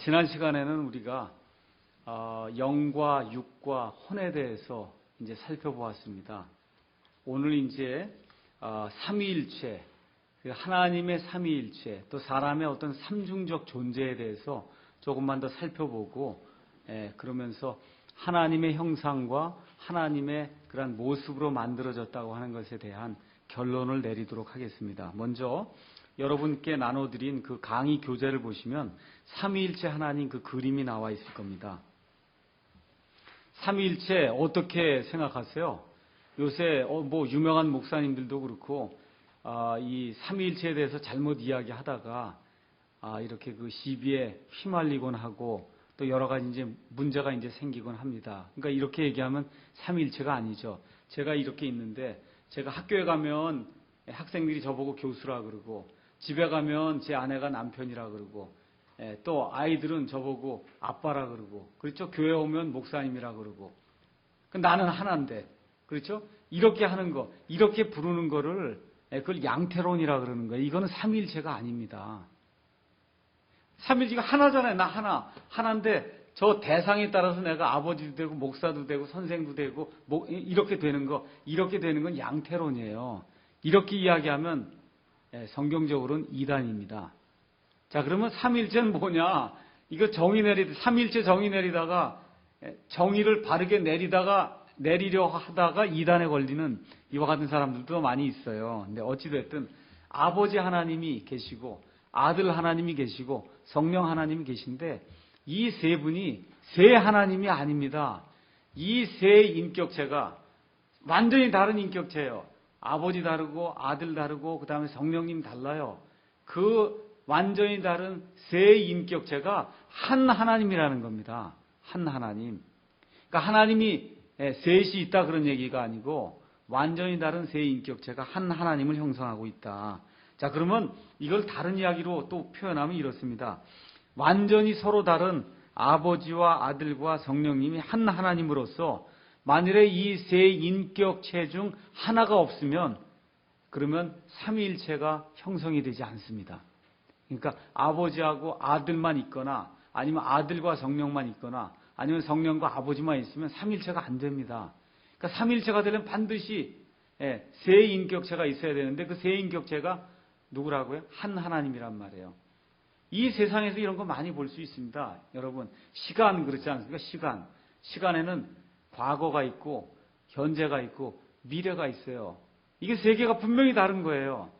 지난 시간에는 우리가 영과 육과 혼에 대해서 이제 살펴보았습니다. 오늘 이제 삼위일체, 하나님의 삼위일체, 또 사람의 어떤 삼중적 존재에 대해서 조금만 더 살펴보고, 그러면서 하나님의 형상과 하나님의 그런 모습으로 만들어졌다고 하는 것에 대한 결론을 내리도록 하겠습니다. 먼저 여러분께 나눠드린 그 강의 교재를 보시면 삼위일체 하나님 그 그림이 나와 있을 겁니다. 삼위일체 어떻게 생각하세요? 요새 유명한 목사님들도 그렇고 이 삼위일체에 대해서 잘못 이야기하다가 이렇게 그 시비에 휘말리곤 하고 또 여러 가지 이제 문제가 이제 생기곤 합니다. 그러니까 이렇게 얘기하면 삼위일체가 아니죠. 제가 이렇게 있는데 제가 학교에 가면 학생들이 저보고 교수라 그러고 집에 가면 제 아내가 남편이라 그러고 또 아이들은 저보고 아빠라 그러고 그렇죠? 교회 오면 목사님이라 그러고 나는 하나인데 그렇죠? 이렇게 하는 거 이렇게 부르는 거를 그걸 양태론이라 그러는 거예요. 이거는 삼위일체가 아닙니다. 삼위일체가 하나잖아요. 나 하나인데 저 대상에 따라서 내가 아버지도 되고 목사도 되고 선생도 되고 이렇게 되는 건 양태론이에요. 이렇게 이야기하면 성경적으로는 이단입니다. 자, 그러면 삼위일체는 뭐냐? 이거 삼위일체 정의 내리다가 정의를 바르게 내리려 하다가 이단에 걸리는 이와 같은 사람들도 많이 있어요. 근데 어찌됐든 아버지 하나님이 계시고 아들 하나님이 계시고 성령 하나님이 계신데 이 세 분이 세 하나님이 아닙니다. 이 세 인격체가 완전히 다른 인격체예요. 아버지 다르고 아들 다르고 그 다음에 성령님 달라요. 그 완전히 다른 세 인격체가 한 하나님이라는 겁니다. 한 하나님. 그러니까 하나님이 셋이 있다 그런 얘기가 아니고 완전히 다른 세 인격체가 한 하나님을 형성하고 있다. 자, 그러면 이걸 다른 이야기로 또 표현하면 이렇습니다. 완전히 서로 다른 아버지와 아들과 성령님이 한 하나님으로서 만일에 이 세 인격체 중 하나가 없으면 그러면 삼위일체가 형성이 되지 않습니다. 그러니까 아버지하고 아들만 있거나 아니면 아들과 성령만 있거나 아니면 성령과 아버지만 있으면 삼위일체가 안 됩니다. 그러니까 삼위일체가 되려면 반드시 세 인격체가 있어야 되는데 그 세 인격체가 누구라고요? 한 하나님이란 말이에요. 이 세상에서 이런 거 많이 볼 수 있습니다. 여러분, 시간 그렇지 않습니까? 시간에는 과거가 있고 현재가 있고 미래가 있어요. 이게 세 개가 분명히 다른 거예요.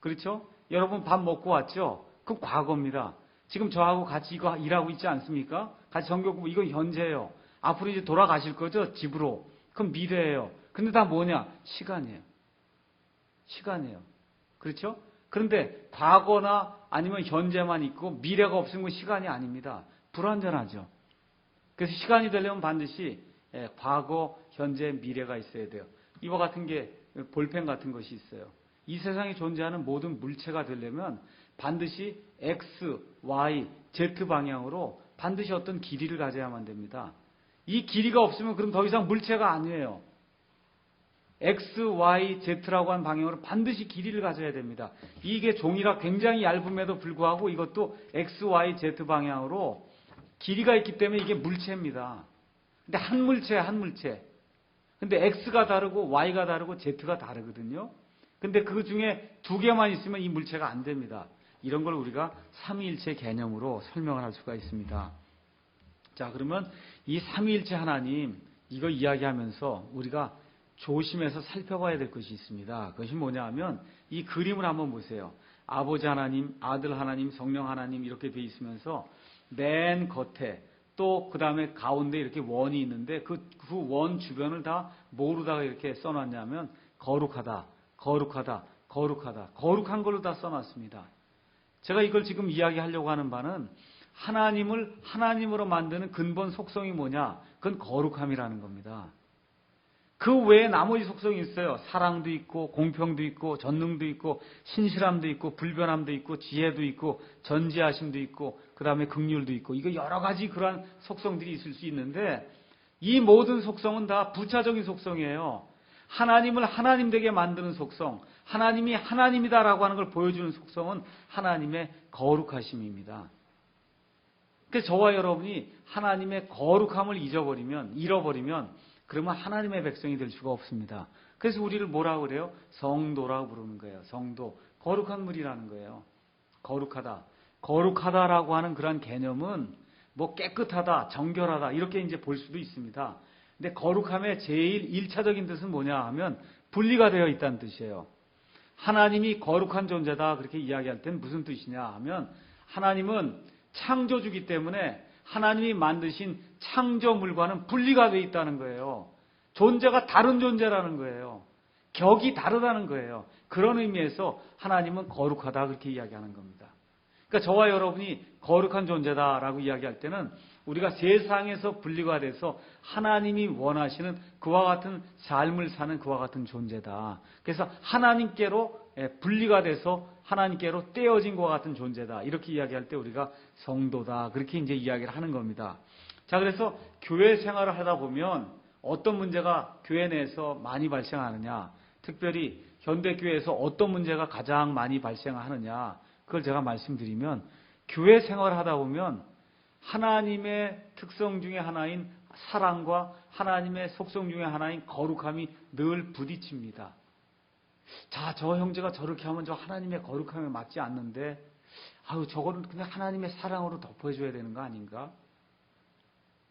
그렇죠? 여러분 밥 먹고 왔죠? 그건 과거입니다. 지금 저하고 같이 이거 일하고 있지 않습니까? 같이 성경 공부 이건 현재예요. 앞으로 이제 돌아가실 거죠? 집으로. 그건 미래예요. 근데 다 뭐냐? 시간이에요. 그렇죠? 그런데 과거나 아니면 현재만 있고 미래가 없으면 그 시간이 아닙니다. 불완전하죠. 그래서 시간이 되려면 반드시 과거, 현재, 미래가 있어야 돼요. 이와 같은 게 볼펜 같은 것이 있어요. 이 세상에 존재하는 모든 물체가 되려면 반드시 X, Y, Z 방향으로 반드시 어떤 길이를 가져야만 됩니다. 이 길이가 없으면 그럼 더 이상 물체가 아니에요. X, Y, Z라고 하는 방향으로 반드시 길이를 가져야 됩니다. 이게 종이가 굉장히 얇음에도 불구하고 이것도 X, Y, Z 방향으로 길이가 있기 때문에 이게 물체입니다. 근데 한 물체. 근데 X가 다르고 Y가 다르고 Z가 다르거든요. 근데 그 중에 두 개만 있으면 이 물체가 안 됩니다. 이런 걸 우리가 삼위일체 개념으로 설명을 할 수가 있습니다. 자, 그러면 이 삼위일체 하나님 이거 이야기하면서 우리가 조심해서 살펴봐야 될 것이 있습니다. 그것이 뭐냐 하면 이 그림을 한번 보세요. 아버지 하나님, 아들 하나님, 성령 하나님 이렇게 돼 있으면서 맨 겉에 또 그 다음에 가운데 이렇게 원이 있는데 그 원 주변을 다 뭐로다가 이렇게 써놨냐면 거룩하다. 거룩한 걸로 다 써놨습니다. 제가 이걸 지금 이야기하려고 하는 바는 하나님을 하나님으로 만드는 근본 속성이 뭐냐? 그건 거룩함이라는 겁니다. 그 외에 나머지 속성이 있어요. 사랑도 있고 공평도 있고 전능도 있고 신실함도 있고 불변함도 있고 지혜도 있고 전지하심도 있고 그 다음에 긍휼도 있고 이거 여러 가지 그러한 속성들이 있을 수 있는데 이 모든 속성은 다 부차적인 속성이에요. 하나님을 하나님 되게 만드는 속성, 하나님이 하나님이다라고 하는 걸 보여주는 속성은 하나님의 거룩하심입니다. 그래서 저와 여러분이 하나님의 거룩함을 잃어버리면 그러면 하나님의 백성이 될 수가 없습니다. 그래서 우리를 뭐라고 그래요? 성도라고 부르는 거예요. 성도. 거룩한 물이라는 거예요. 거룩하다. 거룩하다라고 하는 그런 개념은 뭐 깨끗하다, 정결하다 이렇게 이제 볼 수도 있습니다. 근데 거룩함의 제일 1차적인 뜻은 뭐냐 하면 분리가 되어 있다는 뜻이에요. 하나님이 거룩한 존재다 그렇게 이야기할 땐 무슨 뜻이냐 하면 하나님은 창조주기 때문에 하나님이 만드신 창조물과는 분리가 되어 있다는 거예요. 존재가 다른 존재라는 거예요. 격이 다르다는 거예요. 그런 의미에서 하나님은 거룩하다 그렇게 이야기하는 겁니다. 그러니까 저와 여러분이 거룩한 존재다라고 이야기할 때는 우리가 세상에서 분리가 돼서 하나님이 원하시는 그와 같은 삶을 사는 그와 같은 존재다. 그래서 하나님께로 분리가 돼서 하나님께로 떼어진 것과 같은 존재다. 이렇게 이야기할 때 우리가 성도다. 그렇게 이제 이야기를 하는 겁니다. 자, 그래서 교회 생활을 하다 보면 어떤 문제가 교회 내에서 많이 발생하느냐. 특별히 현대교회에서 어떤 문제가 가장 많이 발생하느냐. 그걸 제가 말씀드리면 교회 생활을 하다 보면 하나님의 특성 중에 하나인 사랑과 하나님의 속성 중에 하나인 거룩함이 늘 부딪힙니다. 자, 저 형제가 저렇게 하면 저 하나님의 거룩함에 맞지 않는데 저거는 그냥 하나님의 사랑으로 덮어줘야 되는 거 아닌가?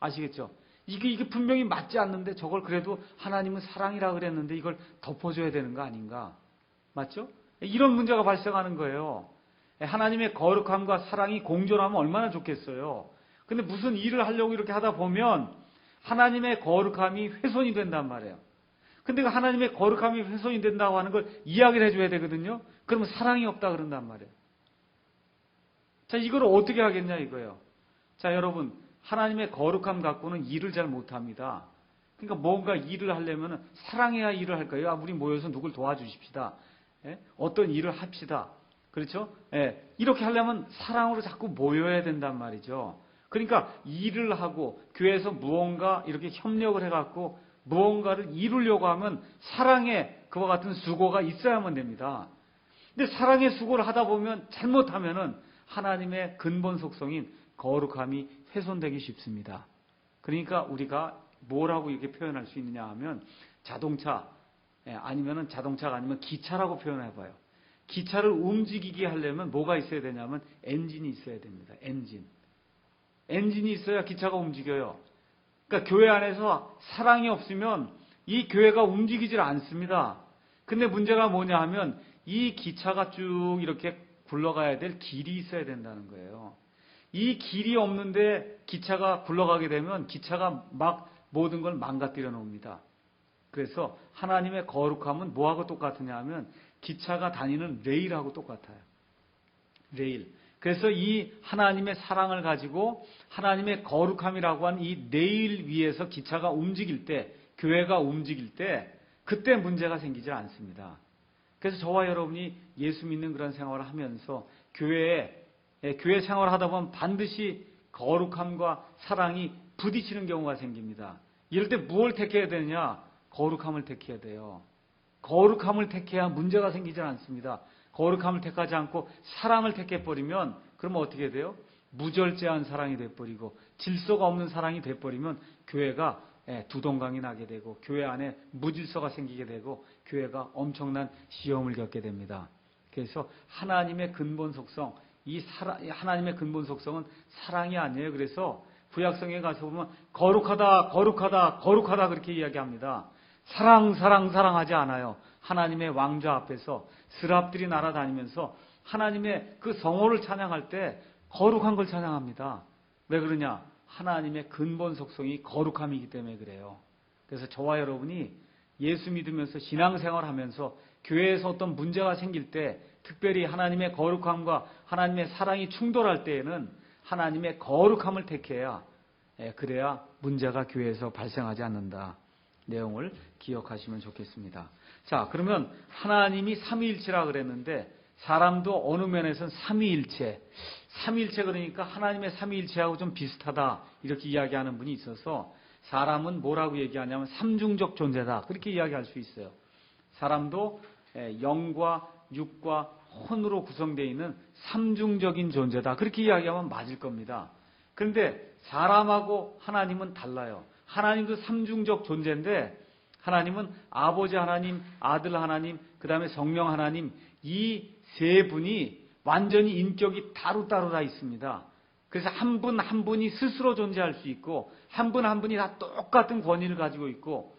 아시겠죠? 이게 분명히 맞지 않는데 저걸 그래도 하나님은 사랑이라 그랬는데 이걸 덮어줘야 되는 거 아닌가? 맞죠? 이런 문제가 발생하는 거예요. 하나님의 거룩함과 사랑이 공존하면 얼마나 좋겠어요. 근데 무슨 일을 하려고 이렇게 하다 보면 하나님의 거룩함이 훼손이 된단 말이에요. 근데 그 하나님의 거룩함이 훼손이 된다고 하는 걸 이야기를 해줘야 되거든요. 그러면 사랑이 없다 그런단 말이에요. 자, 이걸 어떻게 하겠냐 이거예요. 자, 여러분, 하나님의 거룩함 갖고는 일을 잘 못합니다. 그러니까 뭔가 일을 하려면 사랑해야 일을 할 거예요. 우리 모여서 누굴 도와주십시다. 어떤 일을 합시다. 그렇죠? 이렇게 하려면 사랑으로 자꾸 모여야 된단 말이죠. 그러니까 일을 하고 교회에서 무언가 이렇게 협력을 해갖고 무언가를 이루려고 하면 사랑의 그와 같은 수고가 있어야만 됩니다. 근데 사랑의 수고를 하다 보면 잘못하면은 하나님의 근본 속성인 거룩함이 훼손되기 쉽습니다. 그러니까 우리가 뭐라고 이렇게 표현할 수 있느냐 하면 자동차, 아니면은 자동차가 아니면 기차라고 표현해봐요. 기차를 움직이게 하려면 뭐가 있어야 되냐면 엔진이 있어야 됩니다. 엔진이 있어야 기차가 움직여요. 그러니까 교회 안에서 사랑이 없으면 이 교회가 움직이질 않습니다. 근데 문제가 뭐냐 하면 이 기차가 쭉 이렇게 굴러가야 될 길이 있어야 된다는 거예요. 이 길이 없는데 기차가 굴러가게 되면 기차가 막 모든 걸 망가뜨려 놓습니다. 그래서 하나님의 거룩함은 뭐하고 똑같으냐 하면 기차가 다니는 레일하고 똑같아요. 레일. 그래서 이 하나님의 사랑을 가지고 하나님의 거룩함이라고 하는 이 레일 위에서 기차가 움직일 때, 교회가 움직일 때 그때 문제가 생기지 않습니다. 그래서 저와 여러분이 예수 믿는 그런 생활을 하면서 교회 생활을 하다 보면 반드시 거룩함과 사랑이 부딪히는 경우가 생깁니다. 이럴 때 무엇을 택해야 되느냐? 거룩함을 택해야 돼요. 거룩함을 택해야 문제가 생기지 않습니다. 거룩함을 택하지 않고 사랑을 택해버리면 그러면 어떻게 돼요? 무절제한 사랑이 돼버리고 질서가 없는 사랑이 돼버리면 교회가 두동강이 나게 되고 교회 안에 무질서가 생기게 되고 교회가 엄청난 시험을 겪게 됩니다. 그래서 하나님의 근본 속성, 하나님의 근본 속성은 사랑이 아니에요. 그래서 구약성에 가서 보면 거룩하다 그렇게 이야기합니다. 사랑하지 않아요. 하나님의 왕좌 앞에서 스랍들이 날아다니면서 하나님의 그 성호를 찬양할 때 거룩한 걸 찬양합니다. 왜 그러냐? 하나님의 근본 속성이 거룩함이기 때문에 그래요. 그래서 저와 여러분이 예수 믿으면서 신앙생활하면서 교회에서 어떤 문제가 생길 때 특별히 하나님의 거룩함과 하나님의 사랑이 충돌할 때에는 하나님의 거룩함을 택해야 그래야 문제가 교회에서 발생하지 않는다. 내용을 기억하시면 좋겠습니다. 자, 그러면 하나님이 삼위일체라 그랬는데 사람도 어느 면에서는 삼위일체 그러니까 하나님의 삼위일체하고 좀 비슷하다 이렇게 이야기하는 분이 있어서 사람은 뭐라고 얘기하냐면 삼중적 존재다 그렇게 이야기할 수 있어요. 사람도 영과 육과 혼으로 구성되어 있는 삼중적인 존재다 그렇게 이야기하면 맞을 겁니다. 그런데 사람하고 하나님은 달라요. 하나님도 삼중적 존재인데 하나님은 아버지 하나님, 아들 하나님, 그 다음에 성령 하나님, 이 세 분이 완전히 인격이 따로따로 다 있습니다. 그래서 한 분 한 분이 스스로 존재할 수 있고 한 분 한 분이 다 똑같은 권위를 가지고 있고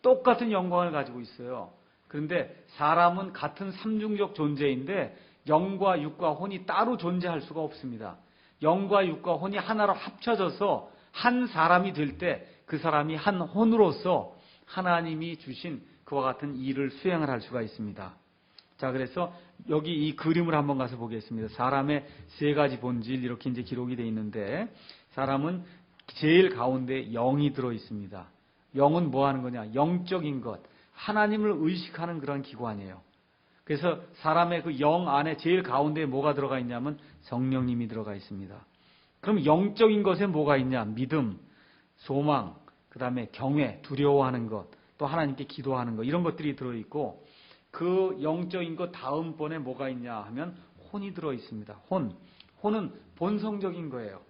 똑같은 영광을 가지고 있어요. 그런데 사람은 같은 삼중적 존재인데 영과 육과 혼이 따로 존재할 수가 없습니다. 영과 육과 혼이 하나로 합쳐져서 한 사람이 될 때 그 사람이 한 혼으로서 하나님이 주신 그와 같은 일을 수행을 할 수가 있습니다. 자, 그래서 여기 이 그림을 한번 가서 보겠습니다. 사람의 세 가지 본질 이렇게 이제 기록이 되어 있는데 사람은 제일 가운데 영이 들어 있습니다. 영은 뭐 하는 거냐? 영적인 것, 하나님을 의식하는 그런 기관이에요. 그래서 사람의 그 영 안에 제일 가운데에 뭐가 들어가 있냐면 성령님이 들어가 있습니다. 그럼 영적인 것에 뭐가 있냐? 믿음, 소망, 그 다음에 경외, 두려워하는 것, 또 하나님께 기도하는 것 이런 것들이 들어있고 그 영적인 것 다음번에 뭐가 있냐 하면 혼이 들어있습니다. 혼은 본성적인 거예요.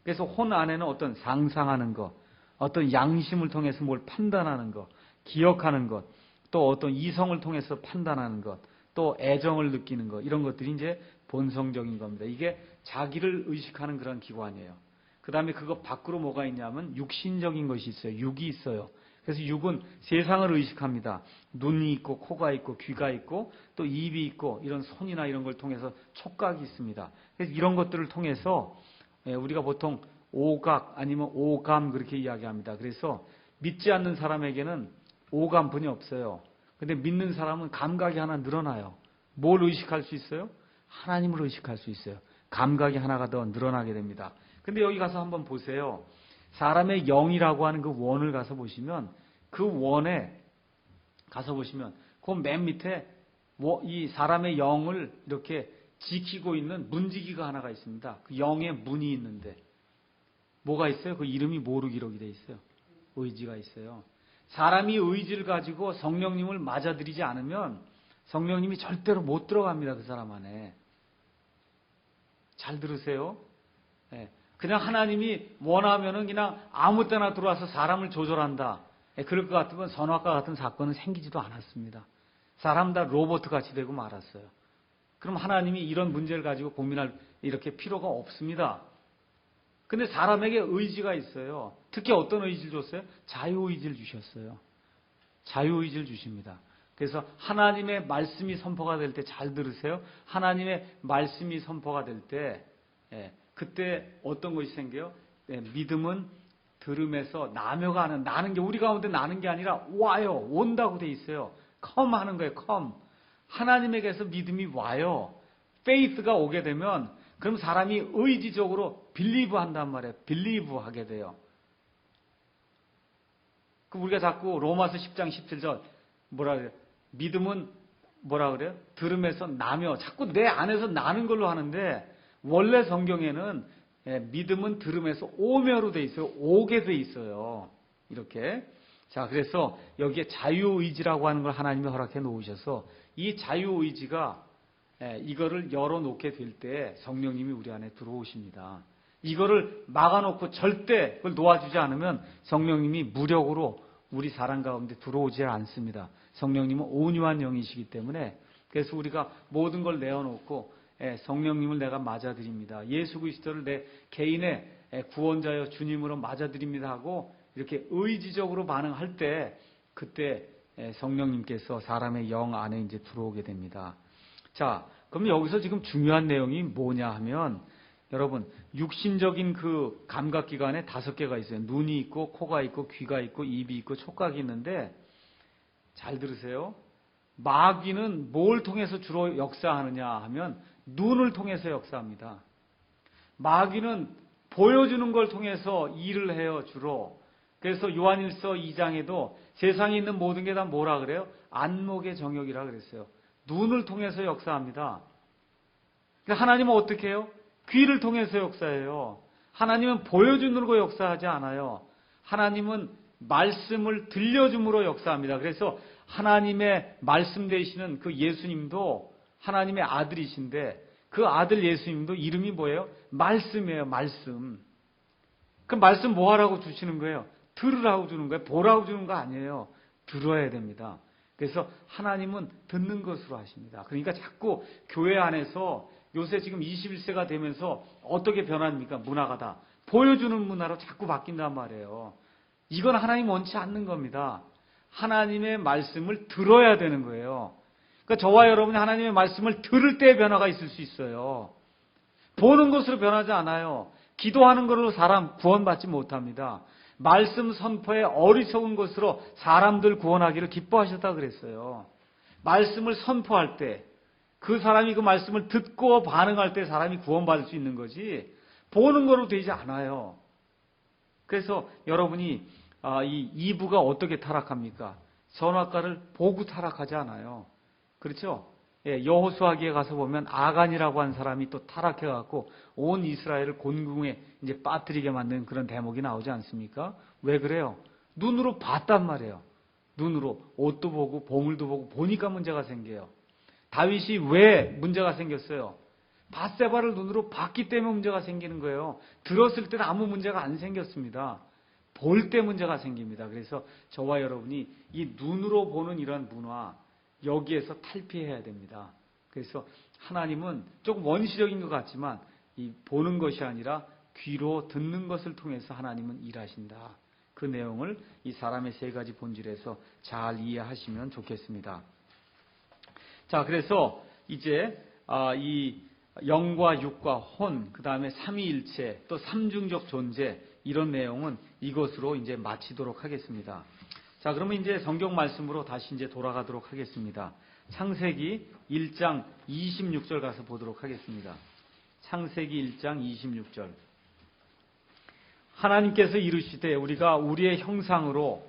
그래서 혼 안에는 어떤 상상하는 것, 어떤 양심을 통해서 뭘 판단하는 것, 기억하는 것, 또 어떤 이성을 통해서 판단하는 것, 또 애정을 느끼는 것 이런 것들이 이제 본성적인 겁니다. 이게 자기를 의식하는 그런 기관이에요. 그 다음에 그거 밖으로 뭐가 있냐면 육신적인 것이 있어요. 육이 있어요. 그래서 육은 세상을 의식합니다. 눈이 있고 코가 있고 귀가 있고 또 입이 있고 이런 손이나 이런 걸 통해서 촉각이 있습니다. 그래서 이런 것들을 통해서 우리가 보통 오각 아니면 오감 그렇게 이야기합니다. 그래서 믿지 않는 사람에게는 오감뿐이 없어요. 근데 믿는 사람은 감각이 하나 늘어나요. 뭘 의식할 수 있어요? 하나님을 의식할 수 있어요. 감각이 하나가 더 늘어나게 됩니다. 근데 여기 가서 한번 보세요. 사람의 영이라고 하는 그 원을 가서 보시면 그 원에 가서 보시면 그 맨 밑에 이 사람의 영을 이렇게 지키고 있는 문지기가 하나가 있습니다. 그 영의 문이 있는데 뭐가 있어요? 그 이름이 뭐로 기록이 돼 있어요? 의지가 있어요. 사람이 의지를 가지고 성령님을 맞아들이지 않으면 성령님이 절대로 못 들어갑니다. 그 사람 안에. 잘 들으세요. 그냥 하나님이 원하면은 그냥 아무 때나 들어와서 사람을 조절한다. 그럴 것 같으면 선악과 같은 사건은 생기지도 않았습니다. 사람 다 로봇 같이 되고 말았어요. 그럼 하나님이 이런 문제를 가지고 고민할 이렇게 필요가 없습니다. 근데 사람에게 의지가 있어요. 특히 어떤 의지를 줬어요? 자유의지를 주셨어요. 자유의지를 주십니다. 그래서 하나님의 말씀이 선포가 될 때 잘 들으세요. 하나님의 말씀이 선포가 될 때 그때 어떤 것이 생겨요? 믿음은 들음에서 나며가 나는 게 우리 가운데 나는 게 아니라 와요. 온다고 돼 있어요. come 하는 거예요. come. 하나님에게서 믿음이 와요. faith가 오게 되면 그럼 사람이 의지적으로 believe 한단 말이에요. believe 하게 돼요. 그 우리가 자꾸 로마서 10장 17절 뭐라 그래요? 믿음은 뭐라 그래요? 들음에서 나며 자꾸 내 안에서 나는 걸로 하는데 원래 성경에는 믿음은 들음에서 오며로 돼 있어요. 오게 돼 있어요. 이렇게. 자, 그래서 여기에 자유의지라고 하는 걸 하나님이 허락해 놓으셔서 이 자유의지가 이거를 열어놓게 될 때 성령님이 우리 안에 들어오십니다. 이거를 막아놓고 절대 그걸 놓아주지 않으면 성령님이 무력으로 우리 사람 가운데 들어오지 않습니다. 성령님은 온유한 영이시기 때문에 그래서 우리가 모든 걸 내어놓고 성령님을 내가 맞아드립니다. 예수 그리스도를 내 개인의 구원자여 주님으로 맞아드립니다 하고 이렇게 의지적으로 반응할 때 그때 성령님께서 사람의 영 안에 이제 들어오게 됩니다. 자, 그럼 여기서 지금 중요한 내용이 뭐냐 하면 여러분 육신적인 그 감각기관에 5개가 있어요. 눈이 있고 코가 있고 귀가 있고 입이 있고 촉각이 있는데 잘 들으세요. 마귀는 뭘 통해서 주로 역사하느냐 하면 눈을 통해서 역사합니다. 마귀는 보여주는 걸 통해서 일을 해요. 주로. 그래서 요한일서 2장에도 세상에 있는 모든 게 다 뭐라 그래요? 안목의 정욕이라 그랬어요. 눈을 통해서 역사합니다. 그러니까 하나님은 어떻게 해요? 귀를 통해서 역사해요. 하나님은 보여줌으로 역사하지 않아요. 하나님은 말씀을 들려줌으로 역사합니다. 그래서 하나님의 말씀 되시는 그 예수님도 하나님의 아들이신데 그 아들 예수님도 이름이 뭐예요? 말씀이에요. 말씀. 그 말씀 뭐 하라고 주시는 거예요? 들으라고 주는 거예요? 보라고 주는 거 아니에요. 들어야 됩니다. 그래서 하나님은 듣는 것으로 하십니다. 그러니까 자꾸 교회 안에서 요새 지금 21세가 되면서 어떻게 변합니까? 문화가 다. 보여주는 문화로 자꾸 바뀐단 말이에요. 이건 하나님 원치 않는 겁니다. 하나님의 말씀을 들어야 되는 거예요. 그러니까 저와 여러분이 하나님의 말씀을 들을 때의 변화가 있을 수 있어요. 보는 것으로 변하지 않아요. 기도하는 것으로 사람 구원받지 못합니다. 말씀 선포의 어리석은 것으로 사람들 구원하기를 기뻐하셨다 그랬어요. 말씀을 선포할 때 그 사람이 그 말씀을 듣고 반응할 때 사람이 구원받을 수 있는 거지 보는 거로 되지 않아요. 그래서 여러분이 이 2부가 어떻게 타락합니까? 선악과를 보고 타락하지 않아요. 그렇죠? 예, 여호수아기에 가서 보면 아간이라고 한 사람이 또 타락해갖고 온 이스라엘을 곤궁에 이제 빠뜨리게 만든 그런 대목이 나오지 않습니까? 왜 그래요? 눈으로 봤단 말이에요. 눈으로 옷도 보고 보물도 보고 보니까 문제가 생겨요. 다윗이 왜 문제가 생겼어요? 밧세바를 눈으로 봤기 때문에 문제가 생기는 거예요. 들었을 때는 아무 문제가 안 생겼습니다. 볼 때 문제가 생깁니다. 그래서 저와 여러분이 이 눈으로 보는 이런 문화 여기에서 탈피해야 됩니다. 그래서 하나님은 조금 원시적인 것 같지만 이 보는 것이 아니라 귀로 듣는 것을 통해서 하나님은 일하신다. 그 내용을 이 사람의 세 가지 본질에서 잘 이해하시면 좋겠습니다. 자, 그래서 이제 이 영과 육과 혼, 그 다음에 삼위일체, 또 삼중적 존재 이런 내용은 이것으로 이제 마치도록 하겠습니다. 자, 그러면 이제 성경 말씀으로 다시 이제 돌아가도록 하겠습니다. 창세기 1장 26절 가서 보도록 하겠습니다. 창세기 1장 26절. 하나님께서 이르시되 우리가 우리의 형상으로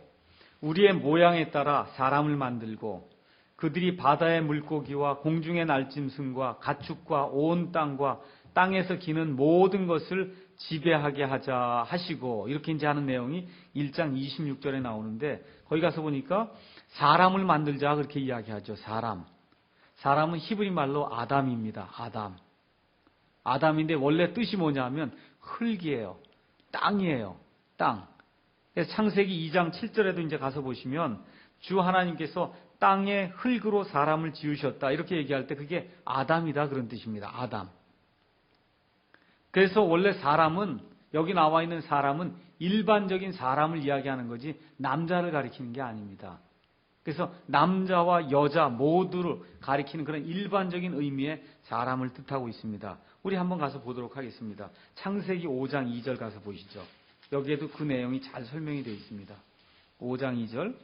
우리의 모양에 따라 사람을 만들고 그들이 바다의 물고기와 공중의 날짐승과 가축과 온 땅과 땅에서 기는 모든 것을 지배하게 하자 하시고 이렇게 이제 하는 내용이 1장 26절에 나오는데 거기 가서 보니까 사람을 만들자 그렇게 이야기하죠. 사람은 히브리 말로 아담입니다. 아담인데 원래 뜻이 뭐냐면 흙이에요. 땅이에요. 땅. 그래서 창세기 2장 7절에도 이제 가서 보시면 주 하나님께서 땅의 흙으로 사람을 지으셨다 이렇게 얘기할 때 그게 아담이다 그런 뜻입니다. 아담. 그래서 원래 사람은 여기 나와 있는 사람은 일반적인 사람을 이야기하는 거지 남자를 가리키는 게 아닙니다. 그래서 남자와 여자 모두를 가리키는 그런 일반적인 의미의 사람을 뜻하고 있습니다. 우리 한번 가서 보도록 하겠습니다. 창세기 5장 2절 가서 보시죠. 여기에도 그 내용이 잘 설명이 되어 있습니다. 5장 2절.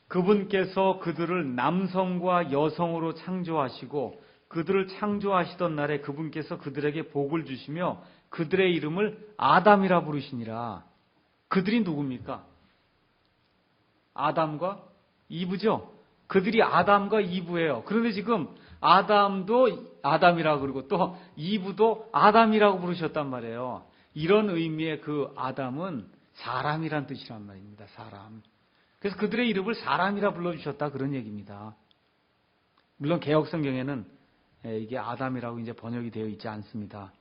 그분께서 그들을 남성과 여성으로 창조하시고 그들을 창조하시던 날에 그분께서 그들에게 복을 주시며 그들의 이름을 아담이라 부르시니라. 그들이 누굽니까? 아담과 이브죠. 그들이 아담과 이브예요. 그런데 지금 아담도 아담이라고 그러고 또 이브도 아담이라고 부르셨단 말이에요. 이런 의미의 그 아담은 사람이란 뜻이란 말입니다. 사람. 그래서 그들의 이름을 사람이라 불러주셨다 그런 얘기입니다. 물론 개역성경에는 이게 아담이라고 이제 번역이 되어 있지 않습니다.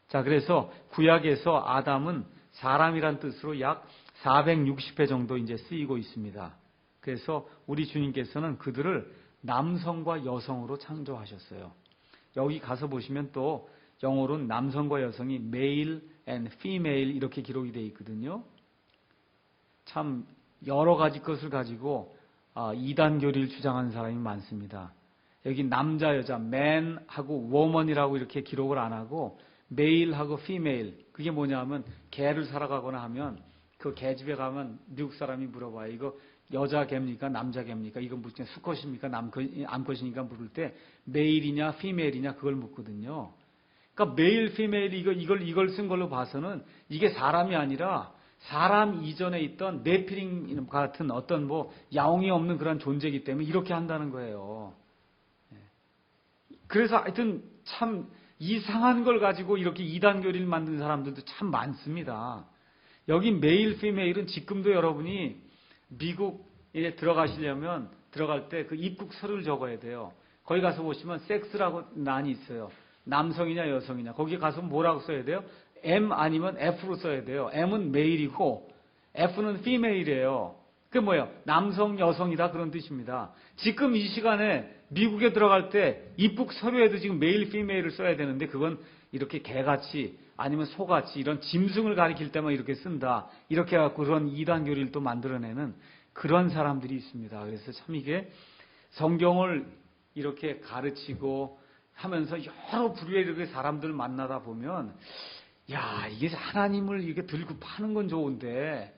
자, 그래서 구약에서 아담은 사람이란 뜻으로 약 460회 정도 이제 쓰이고 있습니다. 그래서 우리 주님께서는 그들을 남성과 여성으로 창조하셨어요. 여기 가서 보시면 또 영어로는 남성과 여성이 male and female 이렇게 기록이 되어 있거든요. 참 여러 가지 것을 가지고 이단 교리를 주장하는 사람이 많습니다. 여기 남자, 여자, man하고 woman이라고 이렇게 기록을 안 하고 male하고 female 그게 뭐냐면 개를 살아가거나 하면 그 개집에 가면 미국 사람이 물어봐요. 이거 여자 개입니까? 남자 개입니까? 이거 무슨 수컷입니까? 암컷이니까 물을 때 male이냐 female이냐 그걸 묻거든요. 그러니까 male, female 이걸 쓴 걸로 봐서는 이게 사람이 아니라 사람 이전에 있던 네피림 같은 어떤 뭐 야옹이 없는 그런 존재이기 때문에 이렇게 한다는 거예요. 그래서 하여튼 참 이상한 걸 가지고 이렇게 이단 교리를 만든 사람들도 참 많습니다. 여기 메일, 피메일은 지금도 여러분이 미국에 들어가시려면 들어갈 때 그 입국 서류를 적어야 돼요. 거기 가서 보시면 섹스라고 난이 있어요. 남성이냐 여성이냐. 거기 가서 뭐라고 써야 돼요? M 아니면 F로 써야 돼요. M은 메일이고 F는 female이에요. 그게 뭐예요? 남성, 여성이다 그런 뜻입니다. 지금 이 시간에 미국에 들어갈 때 입국 서류에도 지금 메일, female을 써야 되는데 그건 이렇게 개같이 아니면 소같이 이런 짐승을 가리킬 때만 이렇게 쓴다. 이렇게 해갖고 그런 이단 교리를 또 만들어내는 그런 사람들이 있습니다. 그래서 참 이게 성경을 이렇게 가르치고 하면서 여러 부류의 이렇게 사람들 만나다 보면 야, 이게 하나님을 이게 들고 파는 건 좋은데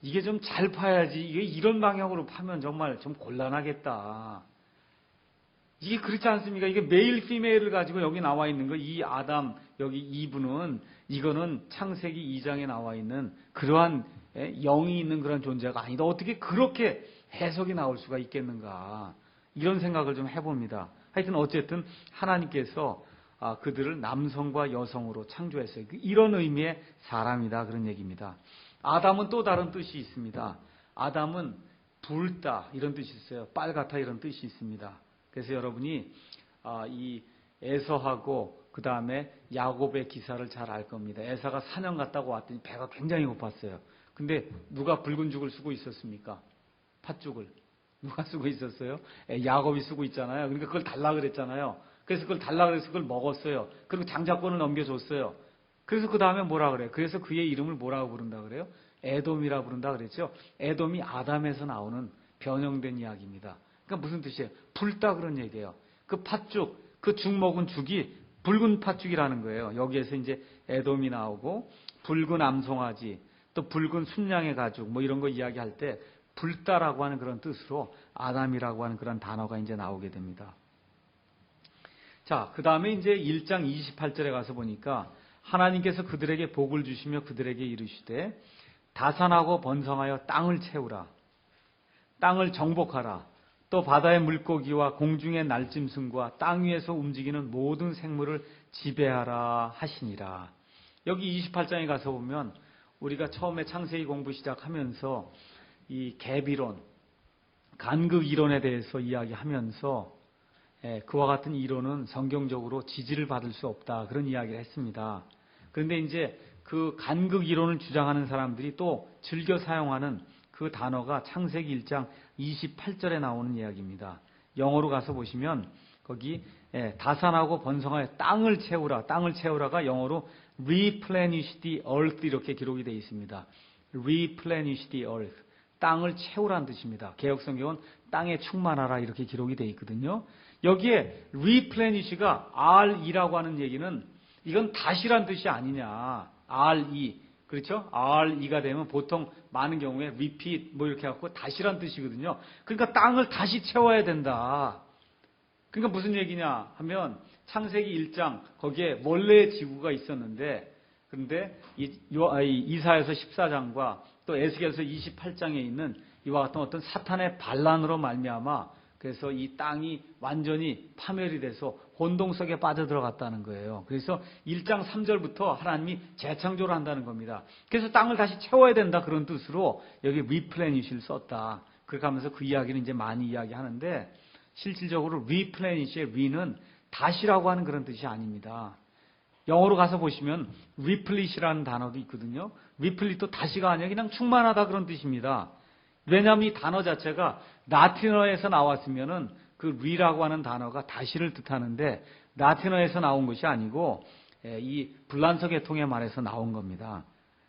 이게 좀 잘 파야지. 이게 이런 방향으로 파면 정말 좀 곤란하겠다. 이게 그렇지 않습니까? 이게 메일, 피메일을 가지고 여기 나와 있는 거, 이 아담, 여기 이브는, 이거는 창세기 2장에 나와 있는 그러한 영이 있는 그런 존재가 아니다. 어떻게 그렇게 해석이 나올 수가 있겠는가. 이런 생각을 좀 해봅니다. 하여튼 어쨌든 하나님께서 그들을 남성과 여성으로 창조했어요. 이런 의미의 사람이다. 그런 얘기입니다. 아담은 또 다른 뜻이 있습니다. 아담은 붉다 이런 뜻이 있어요. 빨갛다 이런 뜻이 있습니다. 그래서 여러분이 이 에서하고 그 다음에 야곱의 기사를 잘 알 겁니다. 에서가 사냥 갔다고 왔더니 배가 굉장히 고팠어요. 근데 누가 붉은 죽을 쓰고 있었습니까? 팥죽을. 누가 쓰고 있었어요? 야곱이 쓰고 있잖아요. 그러니까 그걸 달라 그랬잖아요. 그래서 그걸 달라 그래서 그걸 먹었어요. 그리고 장자권을 넘겨줬어요. 그래서 그 다음에 뭐라 그래요? 그래서 그의 이름을 뭐라고 부른다 그래요? 에돔이라 부른다 그랬죠. 에돔이 아담에서 나오는 변형된 이야기입니다. 그러니까 무슨 뜻이에요? 붉다 그런 얘기예요. 그 팥죽, 그 죽 먹은 죽이 붉은 팥죽이라는 거예요. 여기에서 이제 에돔이 나오고 붉은 암송아지, 또 붉은 순양의 가죽 뭐 이런 거 이야기할 때 붉다라고 하는 그런 뜻으로 아담이라고 하는 그런 단어가 이제 나오게 됩니다. 자, 그 다음에 이제 1장 28절에 가서 보니까 하나님께서 그들에게 복을 주시며 그들에게 이르시되 다산하고 번성하여 땅을 채우라. 땅을 정복하라. 또 바다의 물고기와 공중의 날짐승과 땅 위에서 움직이는 모든 생물을 지배하라 하시니라. 여기 28장에 가서 보면 우리가 처음에 창세기 공부 시작하면서 이 갭이론, 간극 이론에 대해서 이야기하면서 그와 같은 이론은 성경적으로 지지를 받을 수 없다. 그런 이야기를 했습니다. 그런데 이제 그 간극 이론을 주장하는 사람들이 또 즐겨 사용하는 그 단어가 창세기 1장 28절에 나오는 이야기입니다. 영어로 가서 보시면 거기 다산하고 번성하여 땅을 채우라. 땅을 채우라가 영어로 replenish the earth 이렇게 기록이 되어 있습니다. replenish the earth. 땅을 채우라는 뜻입니다. 개역성경은 땅에 충만하라 이렇게 기록이 되어 있거든요. 여기에 replenish가 RE라고 하는 얘기는 이건 다시란 뜻이 아니냐. RE. 그렇죠? RE가 되면 보통 많은 경우에 repeat 뭐 이렇게 갖고 다시란 뜻이거든요. 그러니까 땅을 다시 채워야 된다. 그러니까 무슨 얘기냐 하면 창세기 1장 거기에 원래의 지구가 있었는데 그런데 이사야서 14장과 또 에스겔서 28장에 있는 이와 같은 어떤 사탄의 반란으로 말미암아 그래서 이 땅이 완전히 파멸이 돼서 혼동 속에 빠져들어갔다는 거예요. 그래서 1장 3절부터 하나님이 재창조를 한다는 겁니다. 그래서 땅을 다시 채워야 된다 그런 뜻으로 여기 replenish를 썼다. 그렇게 하면서 그 이야기를 이제 많이 이야기하는데 실질적으로 replenish의 re는 다시라고 하는 그런 뜻이 아닙니다. 영어로 가서 보시면 replish라는 단어도 있거든요. replish도 다시가 아니라 그냥 충만하다 그런 뜻입니다. 왜냐하면 이 단어 자체가 라틴어에서 나왔으면은 그 re라고 하는 단어가 다시를 뜻하는데 라틴어에서 나온 것이 아니고 이 불란서 계통의 말에서 나온 겁니다.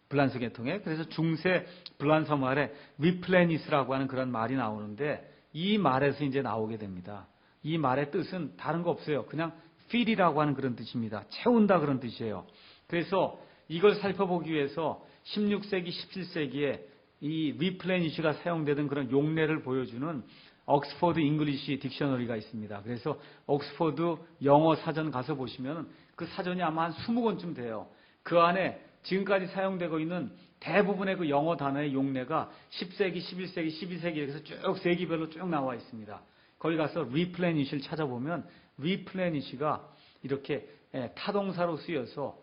불란서 계통에. 그래서 중세 불란서 말에 replenish라고 하는 그런 말이 나오는데 이 말에서 이제 나오게 됩니다. 이 말의 뜻은 다른 거 없어요. 그냥 fill이라고 하는 그런 뜻입니다. 채운다 그런 뜻이에요. 그래서 이걸 살펴보기 위해서 16세기, 17세기에 이 replenish가 사용되던 그런 용례를 보여주는 옥스퍼드 잉글리시 딕셔너리가 있습니다. 그래서 옥스퍼드 영어 사전 가서 보시면 그 사전이 아마 한 20권쯤 돼요. 그 안에 지금까지 사용되고 있는 대부분의 그 영어 단어의 용례가 10세기, 11세기, 12세기 이렇게 쭉 세기별로 쭉 나와 있습니다. 거기 가서 replenish를 찾아보면 replenish가 이렇게 타동사로 쓰여서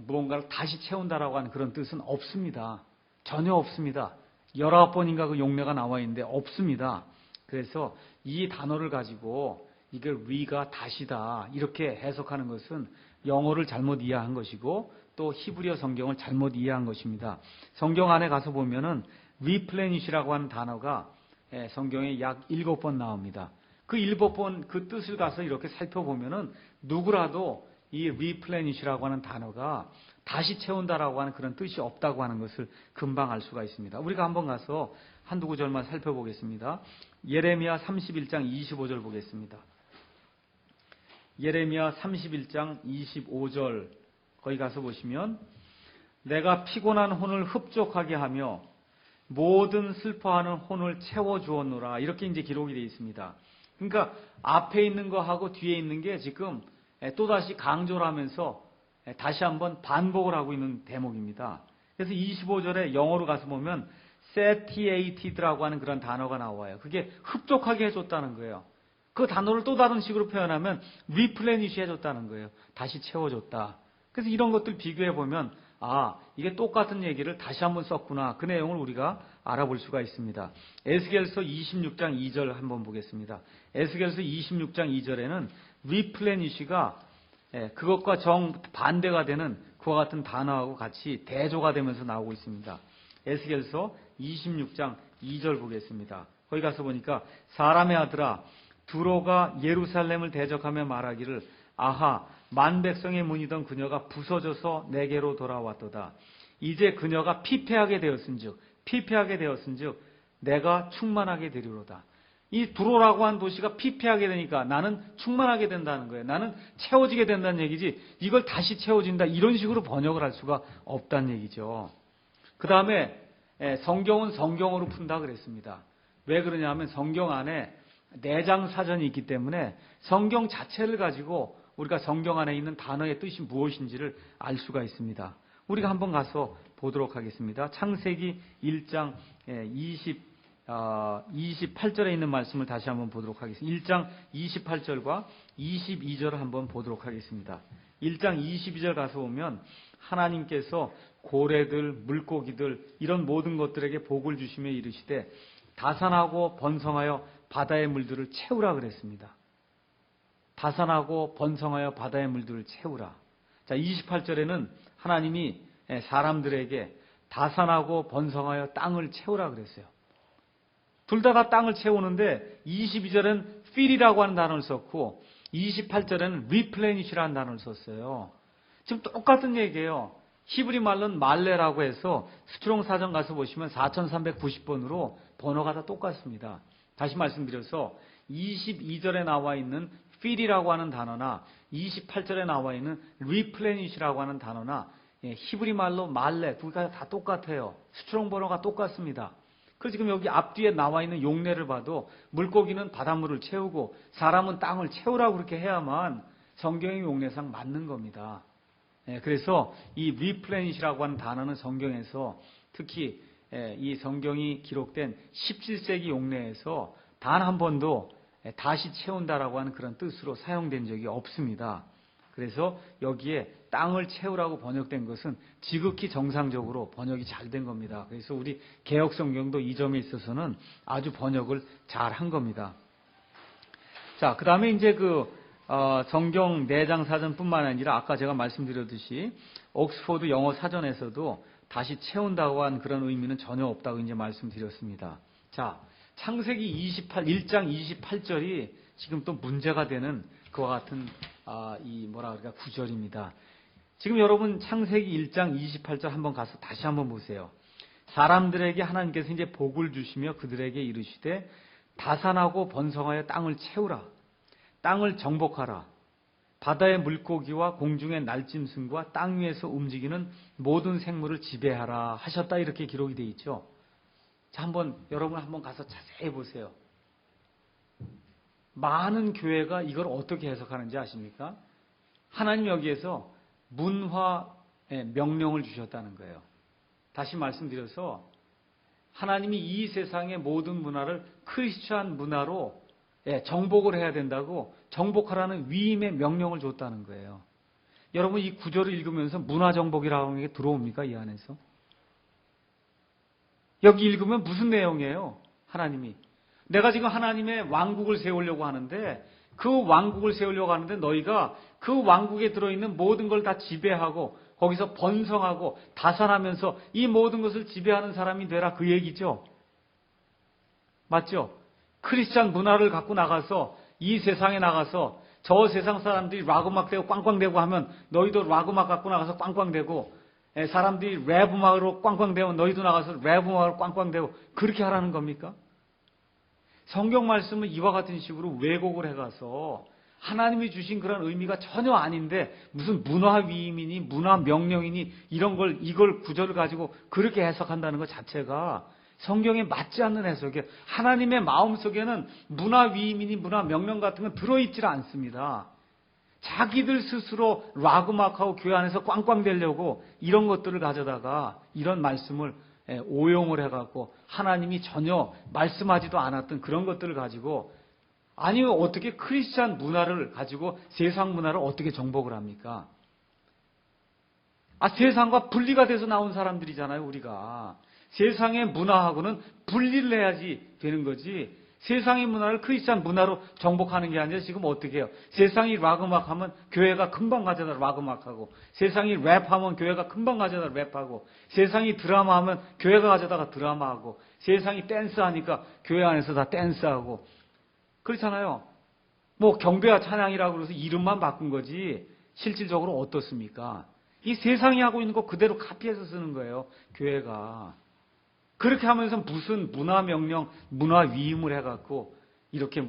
무언가를 다시 채운다라고 하는 그런 뜻은 없습니다. 전혀 없습니다. 19번인가 그 용례가 나와 있는데 없습니다. 그래서 이 단어를 가지고 이게 re가 다시다 이렇게 해석하는 것은 영어를 잘못 이해한 것이고 또 히브리어 성경을 잘못 이해한 것입니다. 성경 안에 가서 보면은 replenish라고 하는 단어가 성경에 약 7번 나옵니다. 그 7번 그 뜻을 가서 이렇게 살펴보면은 누구라도 이 replenish라고 하는 단어가 다시 채운다라고 하는 그런 뜻이 없다고 하는 것을 금방 알 수가 있습니다. 우리가 한번 가서 한두 구절만 살펴보겠습니다. 예레미야 31장 25절 보겠습니다. 예레미야 31장 25절 거기 가서 보시면 내가 피곤한 혼을 흡족하게 하며 모든 슬퍼하는 혼을 채워주었노라 이렇게 이제 기록이 되어 있습니다. 그러니까 앞에 있는 거하고 뒤에 있는 게 지금 또다시 강조를 하면서 다시 한번 반복을 하고 있는 대목입니다. 그래서 25절에 영어로 가서 보면 satiated라고 하는 그런 단어가 나와요. 그게 흡족하게 해줬다는 거예요. 그 단어를 또 다른 식으로 표현하면 replenish 해줬다는 거예요. 다시 채워줬다. 그래서 이런 것들 비교해 보면 이게 똑같은 얘기를 다시 한번 썼구나. 그 내용을 우리가 알아볼 수가 있습니다. 에스겔서 26장 2절 한번 보겠습니다. 에스겔서 26장 2절에는 replenish가 그것과 정반대가 되는 그와 같은 단어하고 같이 대조가 되면서 나오고 있습니다. 에스겔서 26장 2절 보겠습니다. 거기 가서 보니까 사람의 아들아 두로가 예루살렘을 대적하며 말하기를 아하 만백성의 문이던 그녀가 부서져서 내게로 돌아왔도다. 이제 그녀가 피폐하게 되었은즉 내가 충만하게 되리로다. 이 두로라고 한 도시가 피폐하게 되니까 나는 충만하게 된다는 거예요. 나는 채워지게 된다는 얘기지 이걸 다시 채워진다 이런 식으로 번역을 할 수가 없다는 얘기죠. 그 다음에 성경은 성경으로 푼다 그랬습니다. 왜 그러냐 하면 성경 안에 내장 사전이 있기 때문에 성경 자체를 가지고 우리가 성경 안에 있는 단어의 뜻이 무엇인지를 알 수가 있습니다. 우리가 한번 가서 보도록 하겠습니다. 창세기 1장 28절에 있는 말씀을 다시 한번 보도록 하겠습니다. 1장 28절과 22절을 한번 보도록 하겠습니다. 1장 22절 가서 보면 하나님께서 고래들, 물고기들 이런 모든 것들에게 복을 주시며 이르시되 다산하고 번성하여 바다의 물들을 채우라 그랬습니다. 다산하고 번성하여 바다의 물들을 채우라. 자, 28절에는 하나님이 사람들에게 다산하고 번성하여 땅을 채우라 그랬어요. 둘 다 땅을 채우는데 22절은 fill이라고 하는 단어를 썼고 28절에는 replenish라는 단어를 썼어요. 지금 똑같은 얘기예요. 히브리 말로는 말레라고 해서 스트롱 사전 가서 보시면 4390번으로 번호가 다 똑같습니다. 다시 말씀드려서 22절에 나와 있는 fill이라고 하는 단어나 28절에 나와 있는 replenish라고 하는 단어나 히브리 말로 말레 두 가지 다 똑같아요. 스트롱 번호가 똑같습니다. 그 지금 여기 앞뒤에 나와 있는 용례를 봐도 물고기는 바닷물을 채우고 사람은 땅을 채우라고 그렇게 해야만 성경의 용례상 맞는 겁니다. 그래서 이 replenish라고 하는 단어는 성경에서 특히 이 성경이 기록된 17세기 용례에서 단 한 번도 다시 채운다라고 하는 그런 뜻으로 사용된 적이 없습니다. 그래서 여기에 땅을 채우라고 번역된 것은 지극히 정상적으로 번역이 잘 된 겁니다. 그래서 우리 개역 성경도 이 점에 있어서는 아주 번역을 잘 한 겁니다. 자, 그 다음에 이제 성경 내장 사전뿐만 아니라 아까 제가 말씀드렸듯이 옥스포드 영어 사전에서도 다시 채운다고 한 그런 의미는 전혀 없다고 이제 말씀드렸습니다. 자, 창세기 1장 28절이 지금 또 문제가 되는 그와 같은 구절입니다. 지금 여러분 창세기 1장 28절 한번 가서 다시 한번 보세요. 사람들에게 하나님께서 이제 복을 주시며 그들에게 이르시되 다산하고 번성하여 땅을 채우라. 땅을 정복하라. 바다의 물고기와 공중의 날짐승과 땅 위에서 움직이는 모든 생물을 지배하라 하셨다 이렇게 기록이 되어 있죠. 자, 여러분 한번 가서 자세히 보세요. 많은 교회가 이걸 어떻게 해석하는지 아십니까? 하나님 여기에서 문화의 명령을 주셨다는 거예요. 다시 말씀드려서 하나님이 이 세상의 모든 문화를 크리스찬 문화로 정복을 해야 된다고 정복하라는 위임의 명령을 줬다는 거예요. 여러분 이 구절을 읽으면서 문화 정복이라고 하는 게 들어옵니까? 이 안에서? 여기 읽으면 무슨 내용이에요? 하나님이 내가 지금 하나님의 왕국을 세우려고 하는데 그 왕국을 세우려고 하는데 너희가 그 왕국에 들어있는 모든 걸 다 지배하고 거기서 번성하고 다산하면서 이 모든 것을 지배하는 사람이 되라 그 얘기죠. 맞죠? 크리스찬 문화를 갖고 나가서 이 세상에 나가서 저 세상 사람들이 락 음악대고 꽝꽝대고 하면 너희도 락 음악 갖고 나가서 꽝꽝대고, 사람들이 랩 음악으로 꽝꽝대면 너희도 나가서 랩 음악으로 꽝꽝대고, 그렇게 하라는 겁니까? 성경 말씀은 이와 같은 식으로 왜곡을 해가서 하나님이 주신 그런 의미가 전혀 아닌데 무슨 문화 위임이니 문화 명령이니 이걸 구절을 가지고 그렇게 해석한다는 것 자체가 성경에 맞지 않는 해석이에요. 하나님의 마음속에는 문화 위임이니 문화 명령 같은 건 들어있질 않습니다. 자기들 스스로 락 음악하고 교회 안에서 꽝꽝대려고 이런 것들을 가져다가 이런 말씀을 오용을 해갖고 하나님이 전혀 말씀하지도 않았던 그런 것들을 가지고, 아니면 어떻게 크리스찬 문화를 가지고 세상 문화를 어떻게 정복을 합니까? 세상과 분리가 돼서 나온 사람들이잖아요, 우리가. 세상의 문화하고는 분리를 해야지 되는 거지. 세상의 문화를 크리스찬 문화로 정복하는 게 아니라 지금 어떻게 해요? 세상이 락 음악하면 교회가 금방 가져다 락 음악하고, 세상이 랩하면 교회가 금방 가져다 랩하고, 세상이 드라마하면 교회가 가져다가 드라마하고, 세상이 댄스하니까 교회 안에서 다 댄스하고 그렇잖아요. 뭐 경배와 찬양이라고 그래서 이름만 바꾼 거지 실질적으로 어떻습니까? 이 세상이 하고 있는 거 그대로 카피해서 쓰는 거예요, 교회가. 그렇게 하면서 무슨 문화 명령, 문화 위임을 해갖고 이렇게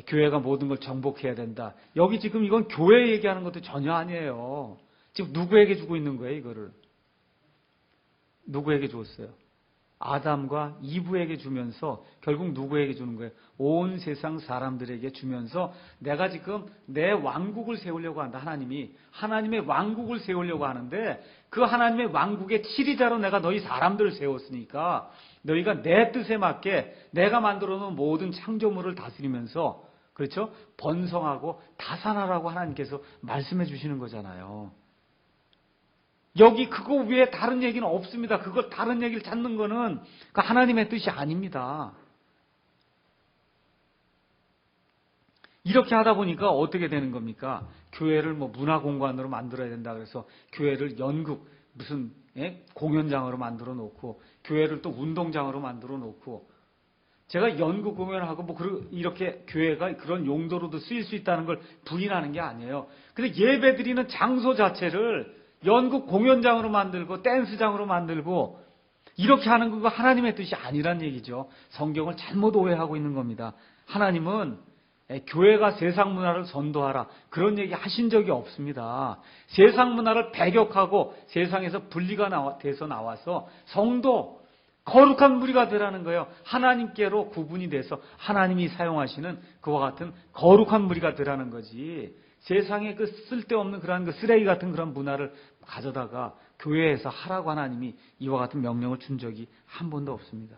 교회가 모든 걸 정복해야 된다. 여기 지금 이건 교회 얘기하는 것도 전혀 아니에요. 지금 누구에게 주고 있는 거예요, 이거를? 누구에게 줬어요? 아담과 이브에게 주면서 결국 누구에게 주는 거예요? 온 세상 사람들에게 주면서 내가 지금 내 왕국을 세우려고 한다. 하나님의 왕국을 세우려고 하는데 그 하나님의 왕국의 치리자로 내가 너희 사람들을 세웠으니까 너희가 내 뜻에 맞게 내가 만들어 놓은 모든 창조물을 다스리면서, 그렇죠? 번성하고 다산하라고 하나님께서 말씀해 주시는 거잖아요. 여기 그거 외에 다른 얘기는 없습니다. 그걸 다른 얘기를 찾는 거는 그 하나님의 뜻이 아닙니다. 이렇게 하다 보니까 어떻게 되는 겁니까? 교회를 문화공간으로 만들어야 된다 그래서 교회를 연극 무슨 공연장으로 만들어 놓고, 교회를 또 운동장으로 만들어 놓고, 제가 연극 공연하고 이렇게 교회가 그런 용도로도 쓰일 수 있다는 걸 부인하는 게 아니에요. 근데 예배 드리는 장소 자체를 연극 공연장으로 만들고 댄스장으로 만들고 이렇게 하는 거 하나님의 뜻이 아니란 얘기죠. 성경을 잘못 오해하고 있는 겁니다. 하나님은 교회가 세상 문화를 선도하라 그런 얘기 하신 적이 없습니다. 세상 문화를 배격하고 세상에서 분리가 돼서 나와서 성도, 거룩한 무리가 되라는 거예요. 하나님께로 구분이 돼서 하나님이 사용하시는 그와 같은 거룩한 무리가 되라는 거지. 세상에 그 쓸데없는 그런 쓰레기 같은 그런 문화를 가져다가 교회에서 하라고 하나님이 이와 같은 명령을 준 적이 한 번도 없습니다.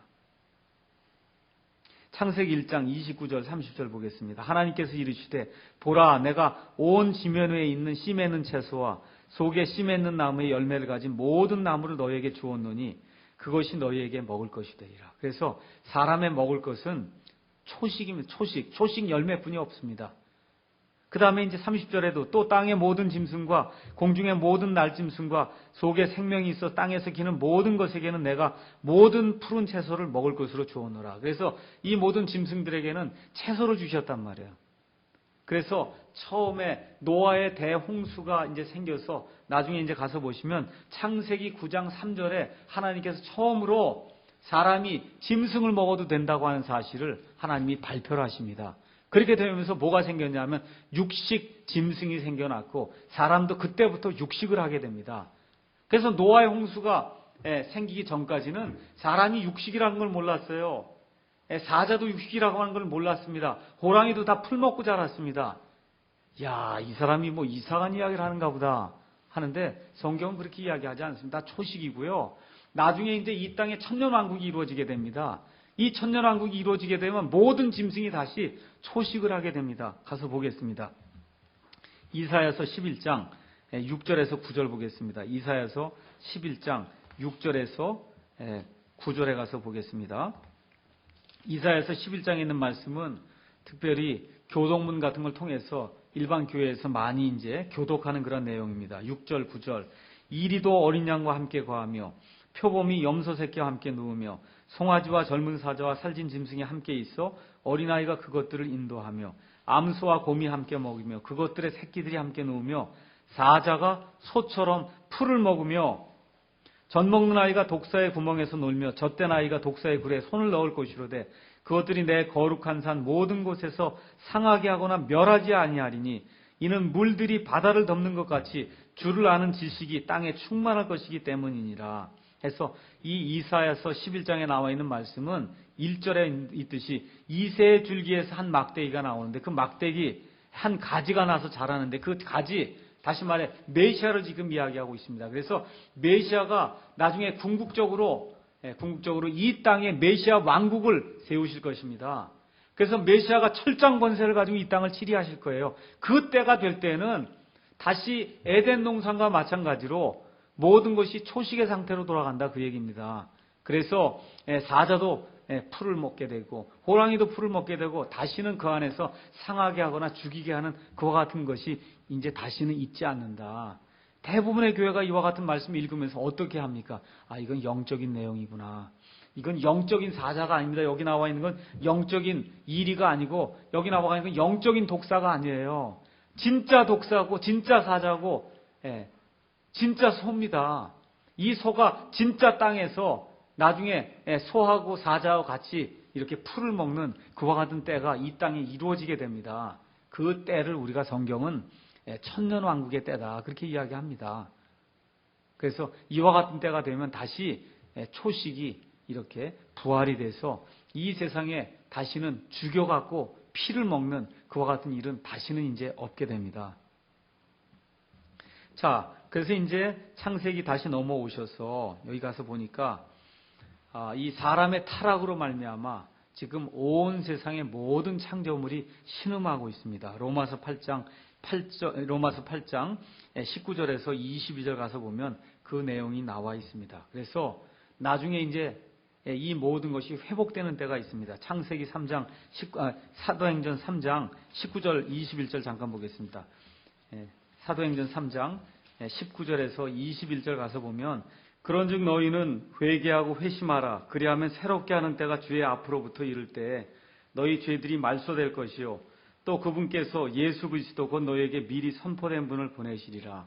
창세기 1장 29절 30절 보겠습니다. 하나님께서 이르시되 보라 내가 온 지면 위에 있는 씨 맺는 채소와 속에 씨 맺는 나무의 열매를 가진 모든 나무를 너희에게 주었노니 그것이 너희에게 먹을 것이 되리라. 그래서 사람의 먹을 것은 초식입니다. 초식 열매뿐이 없습니다. 그 다음에 이제 30절에도 또 땅의 모든 짐승과 공중의 모든 날짐승과 속에 생명이 있어 땅에서 기는 모든 것에게는 내가 모든 푸른 채소를 먹을 것으로 주었노라. 그래서 이 모든 짐승들에게는 채소를 주셨단 말이에요. 그래서 처음에 노아의 대홍수가 이제 생겨서 나중에 이제 가서 보시면 창세기 9장 3절에 하나님께서 처음으로 사람이 짐승을 먹어도 된다고 하는 사실을 하나님이 발표를 하십니다. 그렇게 되면서 뭐가 생겼냐면 육식 짐승이 생겨났고 사람도 그때부터 육식을 하게 됩니다. 그래서 노아의 홍수가 생기기 전까지는 사람이 육식이라는 걸 몰랐어요. 사자도 육식이라고 하는 걸 몰랐습니다. 호랑이도 다 풀 먹고 자랐습니다. 야, 이 사람이 이상한 이야기를 하는가 보다 하는데 성경은 그렇게 이야기하지 않습니다. 다 초식이고요. 나중에 이제 이 땅에 천년왕국이 이루어지게 됩니다. 이 천년왕국이 이루어지게 되면 모든 짐승이 다시 초식을 하게 됩니다. 가서 보겠습니다. 이사야서 11장 6절에서 9절 보겠습니다. 이사야서 11장 6절에서 9절에 가서 보겠습니다. 이사야서 11장에 있는 말씀은 특별히 교동문 같은 걸 통해서 일반 교회에서 많이 이제 교독하는 그런 내용입니다. 6절, 9절. 이리도 어린 양과 함께 거하며 표범이 염소 새끼와 함께 누우며 송아지와 젊은 사자와 살진 짐승이 함께 있어 어린아이가 그것들을 인도하며 암소와 곰이 함께 먹으며 그것들의 새끼들이 함께 누우며 사자가 소처럼 풀을 먹으며 젖 먹는 아이가 독사의 구멍에서 놀며 젖된 아이가 독사의 굴에 손을 넣을 것이로되 그것들이 내 거룩한 산 모든 곳에서 상하게 하거나 멸하지 아니하리니 이는 물들이 바다를 덮는 것 같이 주를 아는 지식이 땅에 충만할 것이기 때문이니라 해서 이 이사야서 11장에 나와 있는 말씀은 1절에 있듯이 이새의 줄기에서 한 막대기가 나오는데 그 막대기 한 가지가 나서 자라는데 그 가지 다시 말해 메시아를 지금 이야기하고 있습니다. 그래서 메시아가 나중에 궁극적으로 이 땅에 메시아 왕국을 세우실 것입니다. 그래서 메시아가 철장 권세를 가지고 이 땅을 치리하실 거예요. 그 때가 될 때는 다시 에덴 동산과 마찬가지로 모든 것이 초식의 상태로 돌아간다 그 얘기입니다. 그래서 사자도 풀을 먹게 되고 호랑이도 풀을 먹게 되고 다시는 그 안에서 상하게 하거나 죽이게 하는 그와 같은 것이 이제 다시는 있지 않는다. 대부분의 교회가 이와 같은 말씀을 읽으면서 어떻게 합니까? 아, 이건 영적인 내용이구나. 이건 영적인 사자가 아닙니다. 여기 나와 있는 건 영적인 이리가 아니고 여기 나와 있는 건 영적인 독사가 아니에요. 진짜 독사고 진짜 사자고 진짜 소입니다. 이 소가 진짜 땅에서 나중에 소하고 사자와 같이 이렇게 풀을 먹는 그와 같은 때가 이 땅에 이루어지게 됩니다. 그 때를 우리가 성경은 천년왕국의 때다 그렇게 이야기합니다. 그래서 이와 같은 때가 되면 다시 초식이 이렇게 부활이 돼서 이 세상에 다시는 죽여갖고 피를 먹는 그와 같은 일은 다시는 이제 없게 됩니다. 자, 그래서 이제 창세기 다시 넘어오셔서 여기 가서 보니까 이 사람의 타락으로 말미암아 지금 온 세상의 모든 창조물이 신음하고 있습니다. 로마서 8장 19절에서 22절 가서 보면 그 내용이 나와 있습니다. 그래서 나중에 이제 이 모든 것이 회복되는 때가 있습니다. 창세기 3장, 사도행전 3장 19절 21절 잠깐 보겠습니다. 사도행전 3장 19절에서 21절 가서 보면 그런즉 너희는 회개하고 회심하라. 그리하면 새롭게 하는 때가 주의 앞으로부터 이를 때에 너희 죄들이 말소될 것이요 또 그분께서 예수 그리스도 곧 너희에게 미리 선포된 분을 보내시리라.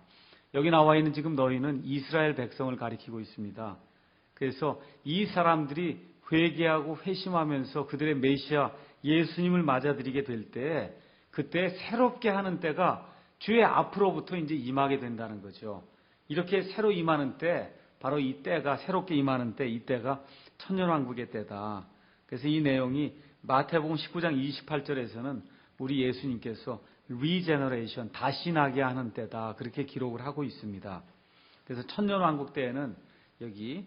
여기 나와 있는 지금 너희는 이스라엘 백성을 가리키고 있습니다. 그래서 이 사람들이 회개하고 회심하면서 그들의 메시아 예수님을 맞아들이게 될 때 그때 새롭게 하는 때가 주의 앞으로부터 이제 임하게 된다는 거죠. 이렇게 새로 임하는 때 바로 이 때가 새롭게 임하는 때 이 때가 천년왕국의 때다. 그래서 이 내용이 마태복음 19장 28절에서는 우리 예수님께서 리제너레이션 다시 나게 하는 때다 그렇게 기록을 하고 있습니다. 그래서 천년왕국 때에는 여기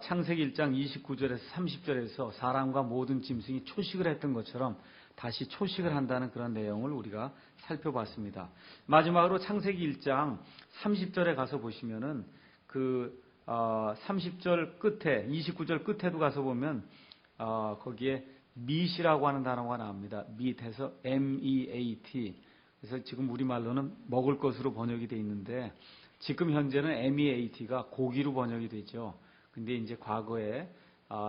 창세기 1장 29절에서 30절에서 사람과 모든 짐승이 초식을 했던 것처럼 다시 초식을 한다는 그런 내용을 우리가 살펴봤습니다. 마지막으로 창세기 1장 30절에 가서 보시면은 그 30절 끝에 29절 끝에도 가서 보면 거기에 meat이라고 하는 단어가 나옵니다. meat에서 meat. 그래서 지금 우리말로는 먹을 것으로 번역이 되어 있는데 지금 현재는 meat가 고기로 번역이 되죠. 근데 이제 과거에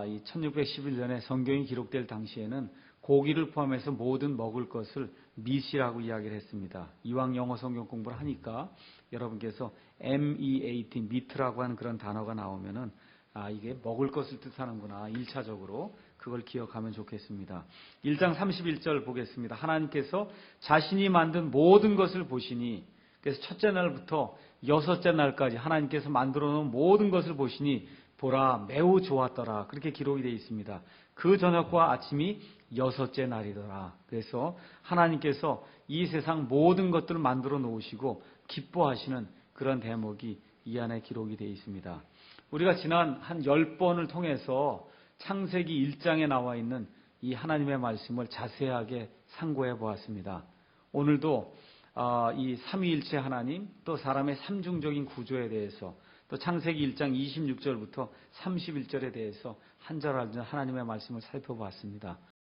이 1611년에 성경이 기록될 당시에는 고기를 포함해서 모든 먹을 것을 meat이라고 이야기를 했습니다. 이왕 영어 성경 공부를 하니까 여러분께서 meat, meat라고 하는 그런 단어가 나오면은 이게 먹을 것을 뜻하는구나. 1차적으로 그걸 기억하면 좋겠습니다. 1장 31절 보겠습니다. 하나님께서 자신이 만든 모든 것을 보시니 그래서 첫째 날부터 여섯째 날까지 하나님께서 만들어 놓은 모든 것을 보시니 보라 매우 좋았더라. 그렇게 기록이 되어 있습니다. 그 저녁과 아침이 여섯째 날이더라. 그래서 하나님께서 이 세상 모든 것들을 만들어 놓으시고 기뻐하시는 그런 대목이 이 안에 기록이 되어 있습니다. 우리가 지난 한 10번을 통해서 창세기 1장에 나와 있는 이 하나님의 말씀을 자세하게 상고해 보았습니다. 오늘도 이 삼위일체 하나님 또 사람의 삼중적인 구조에 대해서 또 창세기 1장 26절부터 31절에 대해서 한 절 한 절 하나님의 말씀을 살펴보았습니다.